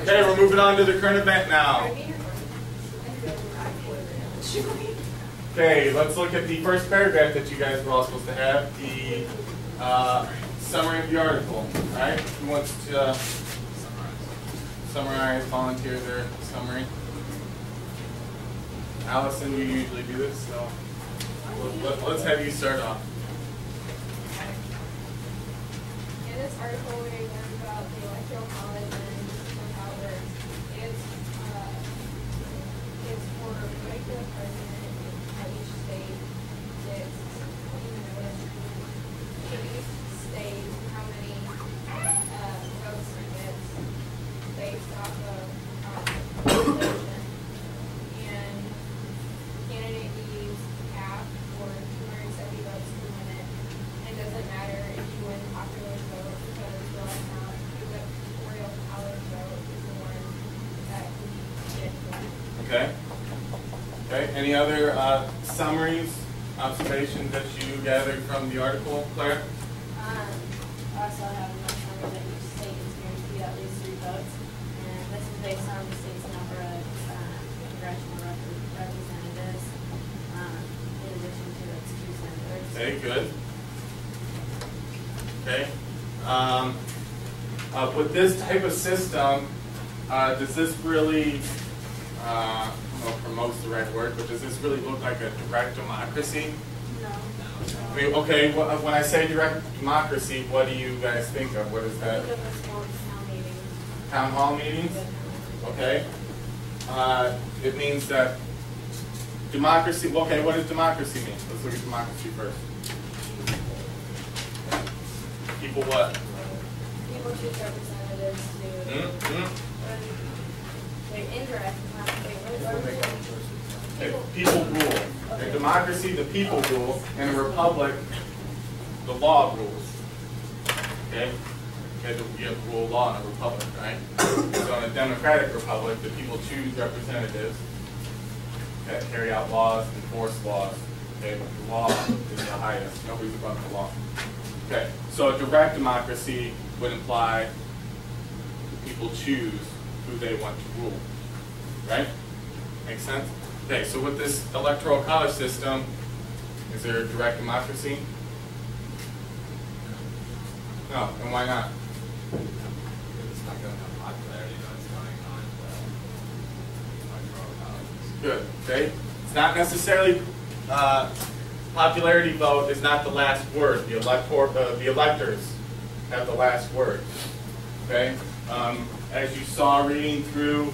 Okay, we're moving on to the current event now. Okay, let's look at the first paragraph that you guys were all supposed to have, the summary of the article. All right, who wants to summarize, volunteer their summary? Allison, you usually do this, so let's have you start off. In this article, we learned about the Electoral College and how it works. It's for regular president of each state. It's for each state how many votes it gets based off of population. And candidate needs half or 270 votes to win it. It doesn't matter if you win popular vote because the electoral college vote is the one that we get to win. Okay. Okay. Any other summaries, observations that you gathered from the article, Claire? Also have enough number that each state is guaranteed at least 3 votes, and this is based on the state's number of congressional representatives, in addition to its 2 senators. Okay, good. Okay. With this type of system, does this really, I don't know if promote's the right word, but does this really look like a direct democracy? No. I mean, okay, when I say direct democracy, what do you guys think of? What is that? Think of a small town meeting. Town hall meetings? Okay. It means that democracy, okay, what does democracy mean? Let's look at democracy first. People what? People choose representatives to. Wait, indirect. People rule. In democracy, the people rule. In a republic, the law rules. Okay? You have to rule law in a republic, right? So in a democratic republic, the people choose representatives that carry out laws, enforce laws. Okay, but the law is the highest. Nobody's above the law. Okay, so a direct democracy would imply people choose who they want to rule. Right? Makes sense? Okay, so with this electoral college system, is there a direct democracy? No, and why not? It's not going to have popularity that's going on the electoral colleges. Good. Okay? It's not necessarily popularity vote is not the last word. The electors have the last word. Okay? As you saw reading through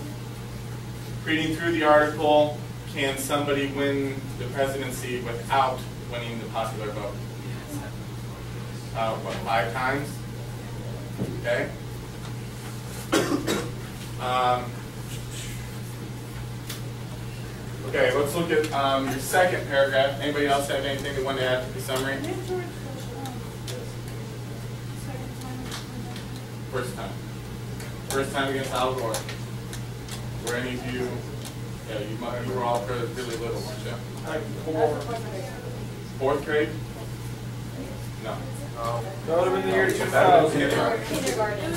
the article, can somebody win the presidency without winning the popular vote? What, 5 times? Okay. Okay, let's look at your second paragraph. Anybody else have anything they want to add to the summary? First time. First time against Al Gore. Were any of you, yeah, you were all really little, weren't you? 4th grade? No. That would have been the year 2000. Kindergarten.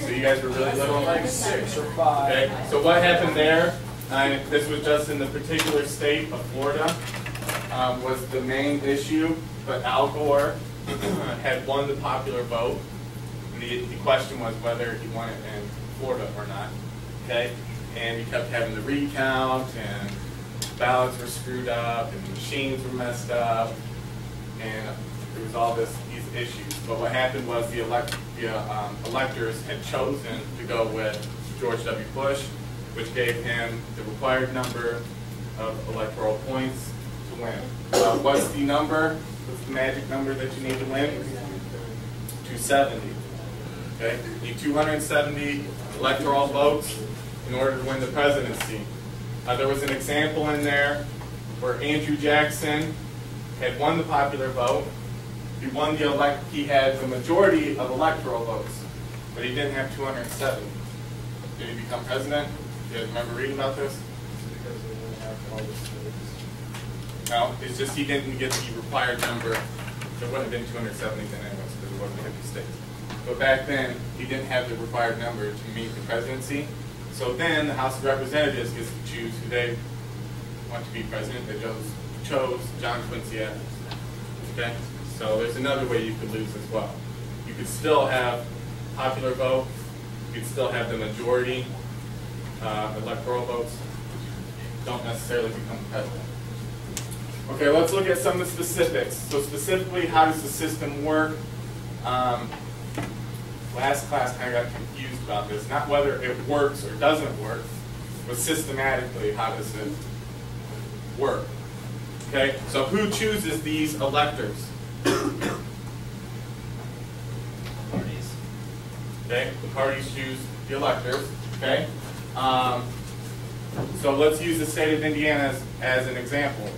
So you guys were really little? Like 6 or 5. Okay, so what happened there, this was just in the particular state of Florida, was the main issue, but Al Gore had won the popular vote. And the question was whether he won it in Florida or not. Okay, and he kept having the recount, and ballots were screwed up, and machines were messed up, and there was all these issues. But what happened was the electors had chosen to go with George W. Bush, which gave him the required number of electoral points to win. What's the number? What's the magic number that you need to win? 270. Okay, you need 270 electoral votes in order to win the presidency. There was an example in there where Andrew Jackson had won the popular vote. He had the majority of electoral votes, but he didn't have 270. Did he become president? Do you guys remember reading about this? Because they didn't have all the states. No, it's just he didn't get the required number. There wouldn't have been 270 then anyways, because it wasn't 50 states. but back then he didn't have the required number to meet the presidency. So then the House of Representatives gets to choose who they want to be president. They chose John Quincy Adams. Okay? So there's another way you could lose as well. You could still have popular vote. You could still have the majority electoral votes. Don't necessarily become president. Okay, let's look at some of the specifics. So specifically, how does the system work? Last class kind of got confused about this. Not whether it works or doesn't work, but systematically, how does it work? Okay, so who chooses these electors? Parties. Okay, the parties choose the electors. Okay, so let's use the state of Indiana as an example.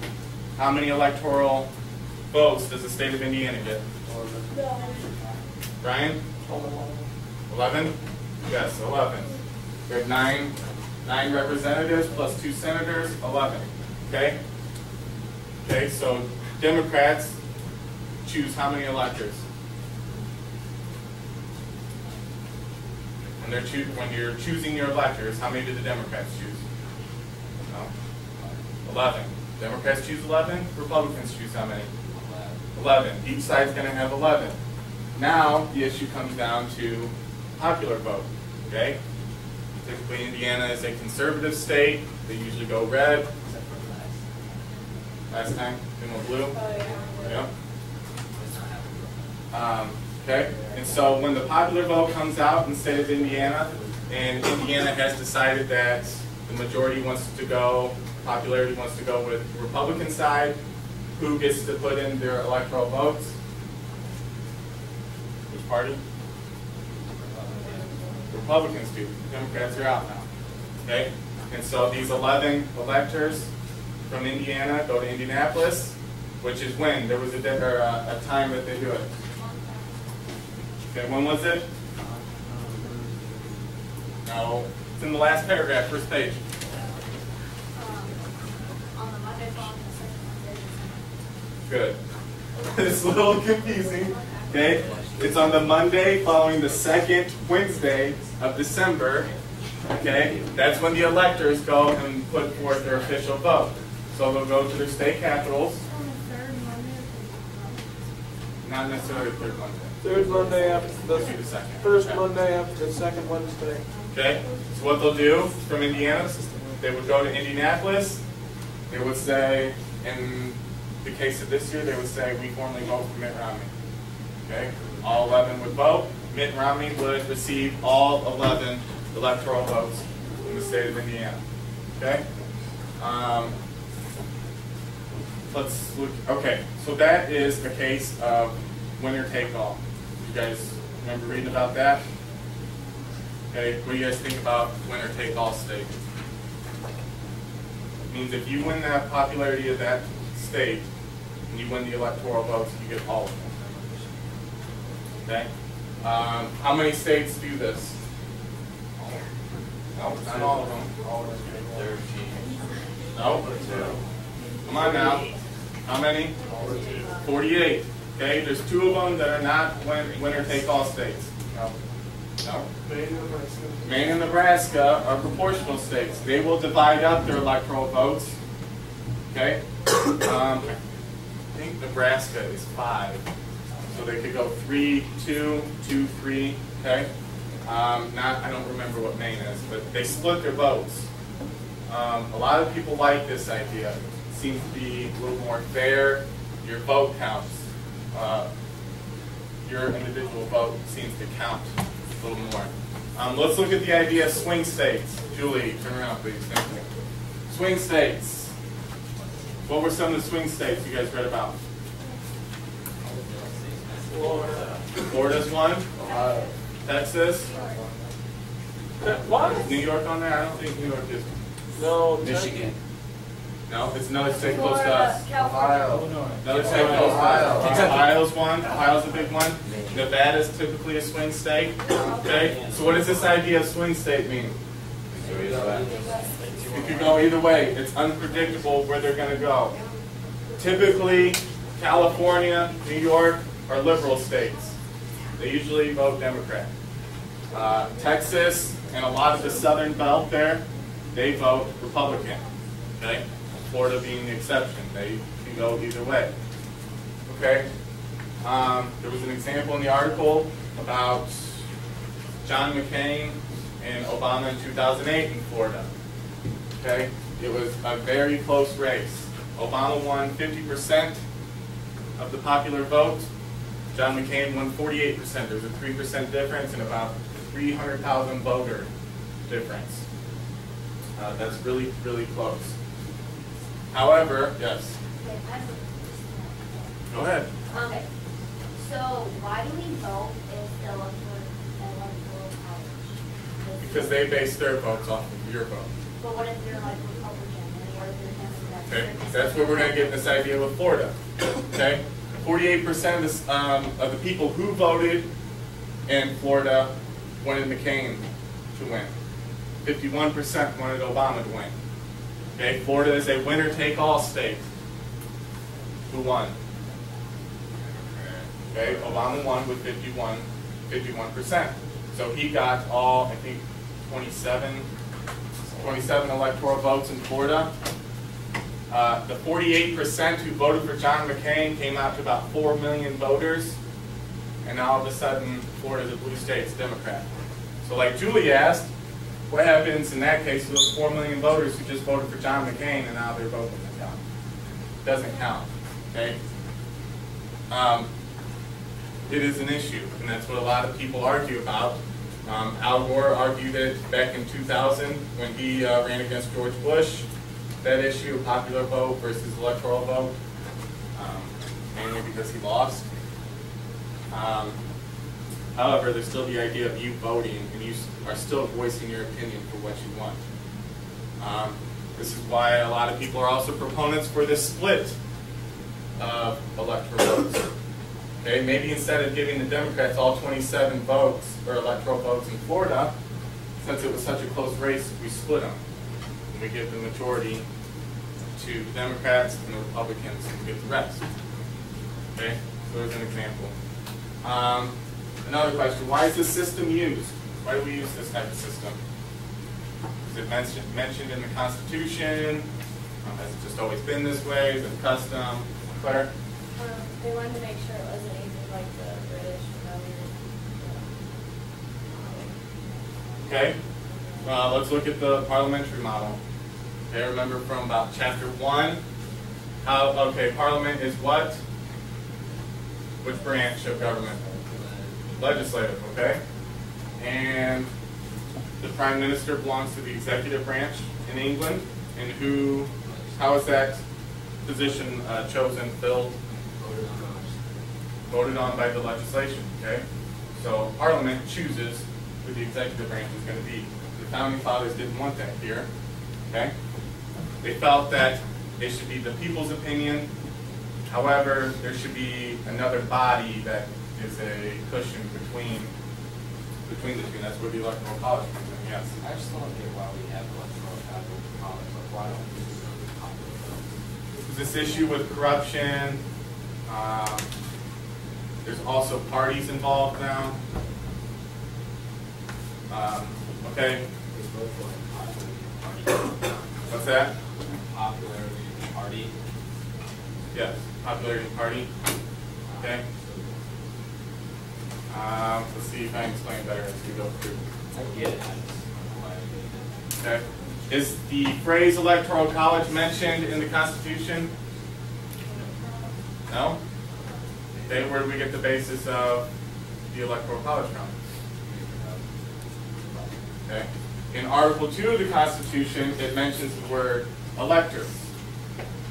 How many electoral votes does the state of Indiana get? Brian? 11? Yes, 11. We have nine representatives plus 2 senators, 11. Okay? Okay, so Democrats choose how many electors? When you're choosing your electors, how many do the Democrats choose? No? 11. Democrats choose 11, Republicans choose how many? 11. Each side's going to have 11. Now the issue comes down to popular vote. Okay? Typically Indiana is a conservative state. They usually go red. Except for Last time, they went blue. Yeah. last. Okay? And so when the popular vote comes out in the state of Indiana, and Indiana has decided that the majority wants to go, popularity wants to go with the Republican side, who gets to put in their electoral votes? Which party? Republicans do. Democrats are out now. Okay? And so these 11 electors from Indiana go to Indianapolis, which is when? There was a time that they do it. Okay, when was it? No, it's in the last paragraph, first page. On the Monday following the second Wednesday. Good. It's a little confusing. Okay, it's on the Monday following the second Wednesday of December. Okay, that's when the electors go and put forth their official vote. So they'll go to their state capitals. Not necessarily the third Monday. Third Monday after It'll be the second. first Okay. Monday after the second Wednesday. Okay, so what they'll do from Indiana, they would go to Indianapolis. They would say, in the case of this year, they would say, we formally vote for Mitt Romney. Okay, all 11 would vote. Mitt Romney would receive all 11 electoral votes in the state of Indiana. Okay, let's look. Okay, so that is a case of winner take all. You guys remember reading about that? Okay, what do you guys think about winner take all state? It means if you win the popularity of that state and you win the electoral votes, you get all of them. Okay? How many states do this? No, not all of them. 13. No? Come on now. How many? 48. Okay, there's 2 of them that are not winner take all states. No. No. Maine and Nebraska are proportional states. They will divide up their electoral votes. Okay? I think Nebraska is 5. So they could go 3, 2, 2, 3. Okay? I don't remember what Maine is, but they split their votes. A lot of people like this idea. It seems to be a little more fair. Your vote counts. Your individual vote seems to count a little more. Let's look at the idea of swing states. Julie, turn around, please. Thank you. Swing states. What were some of the swing states you guys read about? Florida. Florida's one. Ohio. Texas. What? Is New York on there? I don't think New York is. No. Michigan. No, it's another state close to us. Ohio. Another state close to us. Ohio's one. Ohio's a big one. Nevada's typically a swing state. Okay. So what does this idea of swing state mean? It could go either way. It's unpredictable where they're going to go. Typically, California, New York are liberal states. they usually vote Democrat. Texas and a lot of the southern belt there, they vote Republican. Okay? Florida being the exception. They can go either way. Okay? There was an example in the article about John McCain and Obama in 2008 in Florida. Okay? It was a very close race. Obama won 50% of the popular vote. John McCain won 48%. There was a 3% difference and about 300,000 voter difference. That's really, really close. However, yes. Okay, Go ahead. okay. So why do we vote if the electoral college? Because they base their votes off of your vote. But what if they're like Republican and what if they're Democrat? Okay, that's where we're going to get this idea with Florida. Okay, 48% of the people who voted in Florida wanted McCain to win. 51% wanted Obama to win. Okay, Florida is a winner-take-all state. Who won? Okay, Obama won with 51%. So he got all, I think, 27 electoral votes in Florida. The 48% who voted for John McCain came out to about 4 million voters. And now all of a sudden, Florida's a blue state, it's Democrat. So like Julie asked, what happens in that case to those 4 million voters who just voted for John McCain and now their vote doesn't count? Doesn't count, okay? It is an issue, and that's what a lot of people argue about. Al Gore argued it back in 2000 when he ran against George Bush. That issue, popular vote versus electoral vote, mainly because he lost. However, there's still the idea of you voting, and you are still voicing your opinion for what you want. This is why a lot of people are also proponents for this split of electoral votes. Okay, maybe instead of giving the Democrats all 27 votes or electoral votes in Florida, since it was such a close race, we split them. And we give the majority to the Democrats and the Republicans and get the rest. Okay, so there's an example. Another question, why is this system used? Why do we use this type of system? Is it mentioned in the Constitution? Has it just always been this way? Is it custom? Claire? They wanted to make sure it wasn't anything like the British government. Okay, let's look at the parliamentary model. Okay, remember from about chapter 1, Parliament is what? Which branch of government? Legislative, okay? And the Prime Minister belongs to the executive branch in England, and how is that position chosen, filled? Voted on by the legislation, okay? So Parliament chooses who the executive branch is going to be. The Founding Fathers didn't want that here, okay? They felt that it should be the people's opinion. However, there should be another body that is a cushion between the two. That's where the Electoral College comes in, yes. I just don't get why we have electoral college. Like, why don't we just go to popular vote? This issue with corruption, there's also parties involved now. Okay. It's both like popularity party. What's that? Popularity party. Yes, popularity party. Okay. Let's see if I can explain better as we go through. I get it. I just don't know why I get it. Okay. Is the phrase electoral college mentioned in the Constitution? No? Okay, where do we get the basis of the electoral college from? Okay. In Article 2 of the Constitution, it mentions the word electors,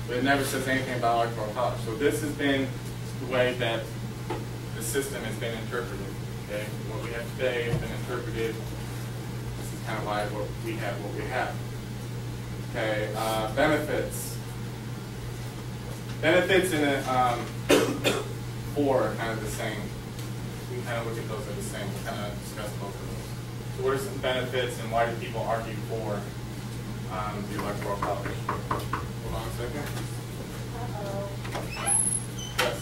but it never says anything about electoral college. So this has been the way that the system has been interpreted. Okay, what we have today has been interpreted. This is kind of why we have what we have. Okay, benefits. Benefits in a 4 are kind of the same. We kind of look at those as the same. We'll kind of discuss both of those. So what are some benefits and why do people argue for the electoral college? Hold on a second. Yes.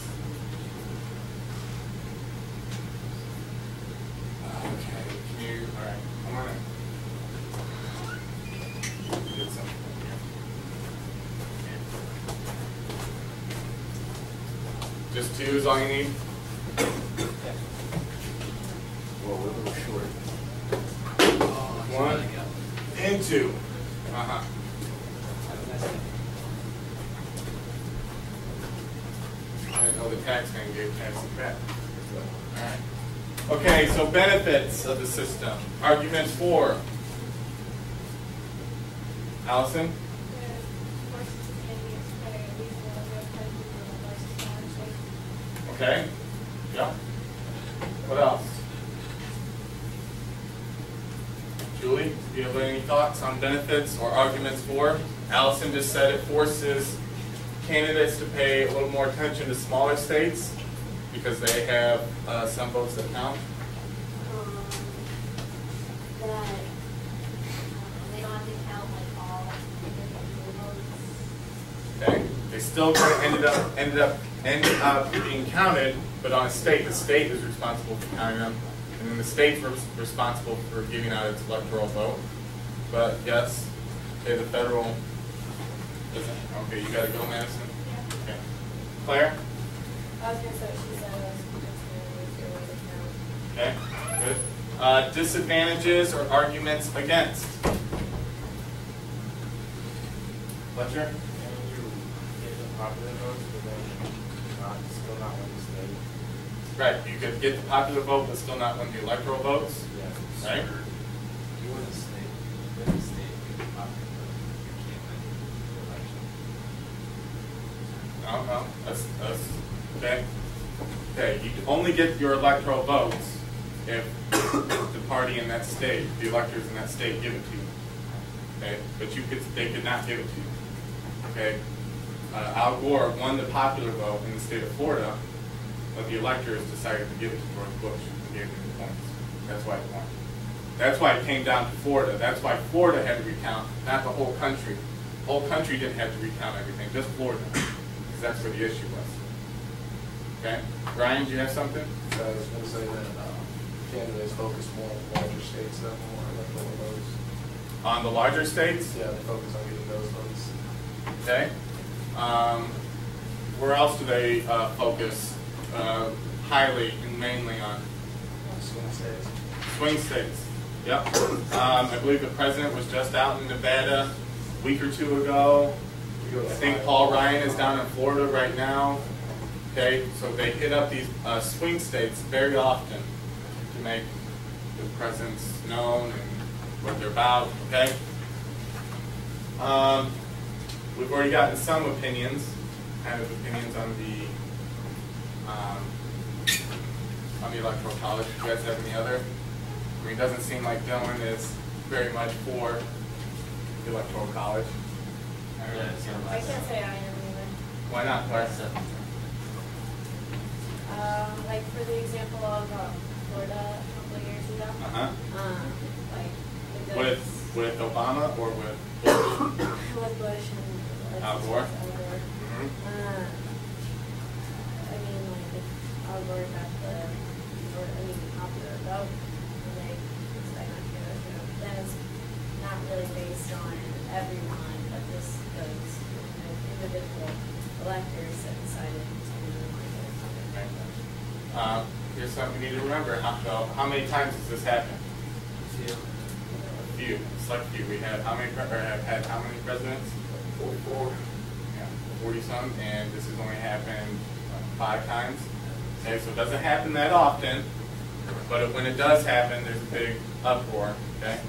Just 2 is all you need? Well, we're a little short. 1 and 2. I didn't know the tax man gave taxes back. Alright. Okay, so benefits of the system. Arguments for. Allison? Okay. Yep. What else? Julie, do you have any thoughts on benefits or arguments for? Allison just said it forces candidates to pay a little more attention to smaller states because they have some votes that count. That they don't have to count like all individual votes. Okay. They still kind of ended up being counted, but on a state, the state is responsible for counting them, and then the state's responsible for giving out its electoral vote. But yes, okay, the federal doesn't. Okay, you got to go, Madison. Okay, Claire. I was going to say what she said. Okay, good. Disadvantages or arguments against. Fletcher. Can you get the popular votes, but then still not win the state? Right, you could get the popular vote, but still not win the electoral votes. Yeah. Right. You win the state, you get the popular vote, you can't win the election. No, that's okay. Okay, you can only get your electoral votes if the party in that state, the electors in that state, give it to you. Okay, but they could not give it to you. Okay, Al Gore won the popular vote in the state of Florida, but the electors decided to give it to George Bush and gave him the points. That's why it won. That's why it came down to Florida. That's why Florida had to recount, not the whole country. The whole country didn't have to recount everything, just Florida, because that's where the issue was. Okay, Brian, do you have something? So I was going to say that candidates focus more on larger states than more electoral votes. On the larger states? Yeah, they focus on getting those votes. Okay. Where else do they focus highly and mainly on? Swing states. Swing states. Yep. I believe the president was just out in Nevada a week or 2 ago. I think Paul Ryan is down in Florida right now. Okay, so they hit up these swing states very often to make the presence known and what they're about. Okay. We've already gotten some opinions, kind of opinions on the Electoral College. Do you guys have any other? I mean, it doesn't seem like Dylan is very much for the Electoral College. I can't say I am either. Why not, Claire? Like for the example of Florida a couple of years ago. Like With Obama or with with Bush and Al Gore? I mean, like if Al Gore got the popular vote, and they decide not to give it to him, then it's not really based on everyone, but this goes to individual electors that decided to Okay. Here's something you need to remember. How many times has this happened? A few. Select few. We have how many? Or have had how many presidents? 44. Yeah, 40 some, and this has only happened 5 times. Okay, so it doesn't happen that often, but when it does happen, there's a big uproar. Okay,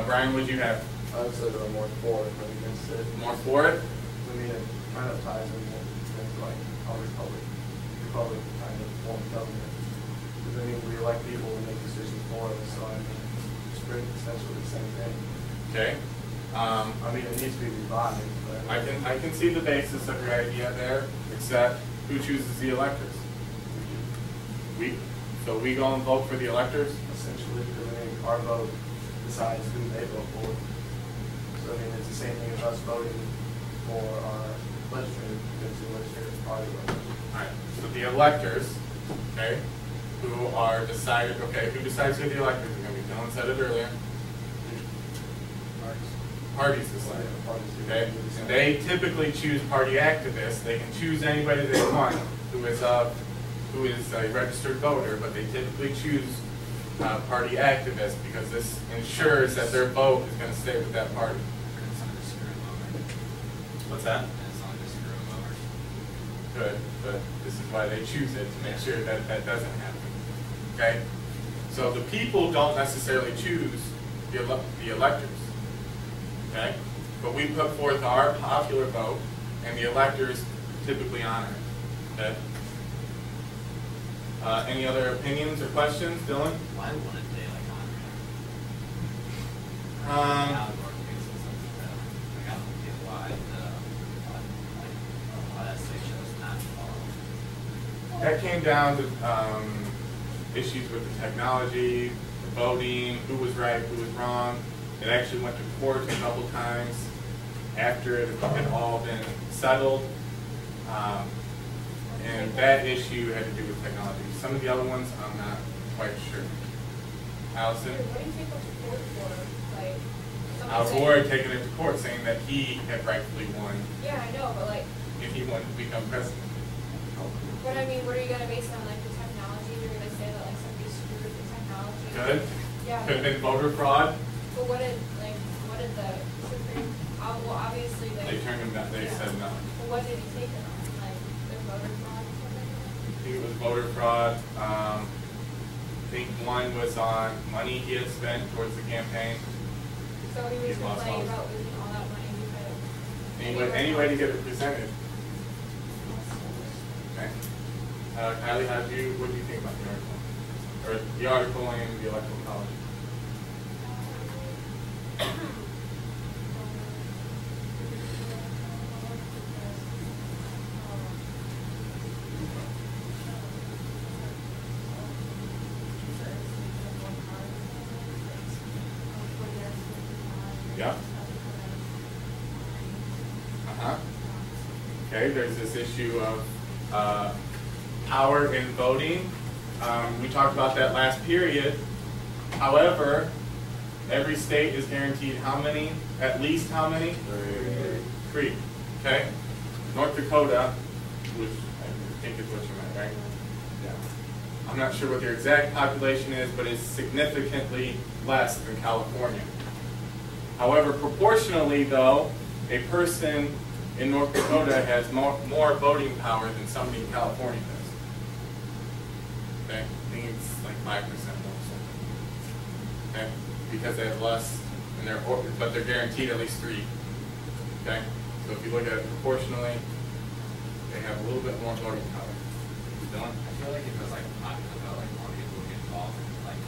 Brian, what'd you have? I would say they're more for it than against it. More for it? I mean, it kind of ties in with like how Republic kind of formed government. Because I mean, we elect people to make decisions for us, so I mean, it's pretty essentially the same thing. Okay. I mean, it needs to be revised. But I can see the basis of your idea there, except who chooses the electors? So we go and vote for the electors? essentially, because I mean, our vote decides who they vote for. So I mean, it's the same thing as us voting for our legislative, because the legislative party vote. Alright, so the electors, okay, who are decided, okay, who decides who the electors are going to be? Dylan said it earlier. Parties decide. Okay, and they typically choose party activists. They can choose anybody they want, who is a registered voter, but they typically choose party activists because this ensures that their vote is going to stay with that party. What's that? Good, but this is why they choose it, to make sure that that doesn't happen. Okay? So the people don't necessarily choose the electors. Okay? But we put forth our popular vote, and the electors typically honor it. Okay? Any other opinions or questions, Dylan? Why wouldn't they like honor it? Outdoor cases and stuff like that. Like, I don't get why that state chose not to follow. That came down to issues with the technology, the voting, who was right, who was wrong. It actually went to court a couple times after it had all been settled. And that issue had to do with technology. Some of the other ones, I'm not quite sure. Allison? What do you take up to court for? Like, Al somebody Gore had saying- taken it to court saying that he had rightfully won Yeah, I know, but like, if he wanted to become president. what I mean, what are you gonna base on, like, the technology? You're gonna say that, like, somebody screwed with the technology? Good? Yeah. Could have been voter fraud. But what did the Supreme, well, obviously They turned him down. They Yeah. said no. But what did he take it on? Like, the voter fraud or something? I think it was voter fraud. I think one was on money he had spent towards the campaign. So he was He's lost complaining votes. about losing all that money because. Any way to get it presented. Okay. Kylie, what do you think about the article? Or the article in the Electoral College? Yeah. Okay, there's this issue of power in voting. We talked about that last period. However, every state is guaranteed how many? At least how many? 3. Okay? North Dakota, which I think is what you meant, right? Yeah. I'm not sure what their exact population is, but it's significantly less than California. However, proportionally though, a person in North Dakota has more voting power than somebody in California does. Okay? I think it's like 5% more or something. Okay? Because they have less, but they're guaranteed at least 3. Okay? So if you look at it proportionally, they have a little bit more voting power. Dylan? I feel like if it was like popular vote, like more people would get involved, like it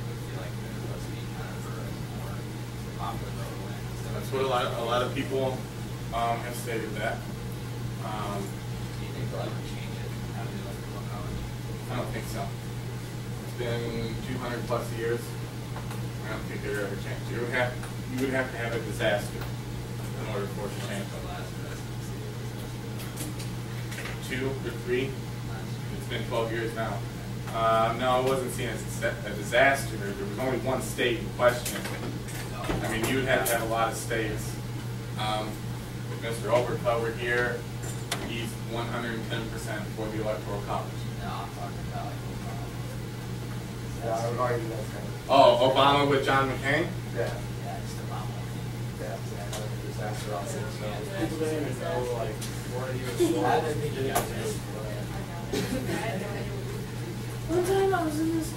would feel like there was to be kind of a more popular vote win. That's what a lot of people have stated that. Do you think they'll ever change it? How do you like the college? I don't think so. It's been 200 plus years. I don't think they're ever changed. You would have to have a disaster in order for it to change. The last presidency was 2 or 3. It's been 12 years now. No, it wasn't seen as a disaster. There was only one state in question. I mean, you would have to have a lot of states. If Mr. Overcut were here, he's 110% for the Electoral College. No, I'm talking about like Yeah, I would argue that's kind of. Oh, Obama with John McCain? Yeah. yeah, just Obama. Yeah, it's kind of a disaster on it. So Yeah. people didn't even know, like, what he was doing. I didn't think you got this. One time I was in this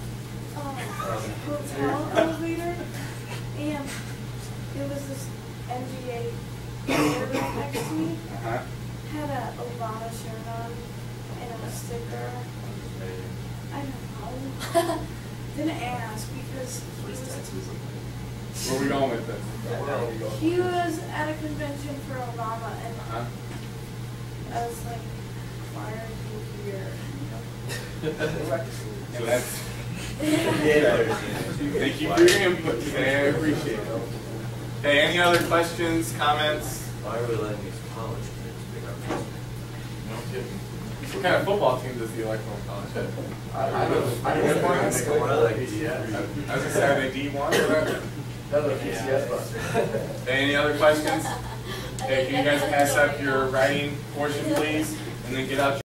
hotel elevator, and it was this MGA right next to me. Uh-huh. Had a Obama shirt on and a sticker. I don't know. Didn't ask because Where are we going with this? he was at a convention for Obama, and Uh-huh. I was like, why are you here? And that's, thank you for your input today, I appreciate it. Okay, any other questions, comments? Why are we letting these college kids pick our president? No kidding. What kind of football team does the Electoral College have? I don't think one of the PCS. I was gonna say, are they D1 or whatever? Another PCS bus. Okay, any other questions? Okay, can you guys pass up your writing portion, please, and then get out your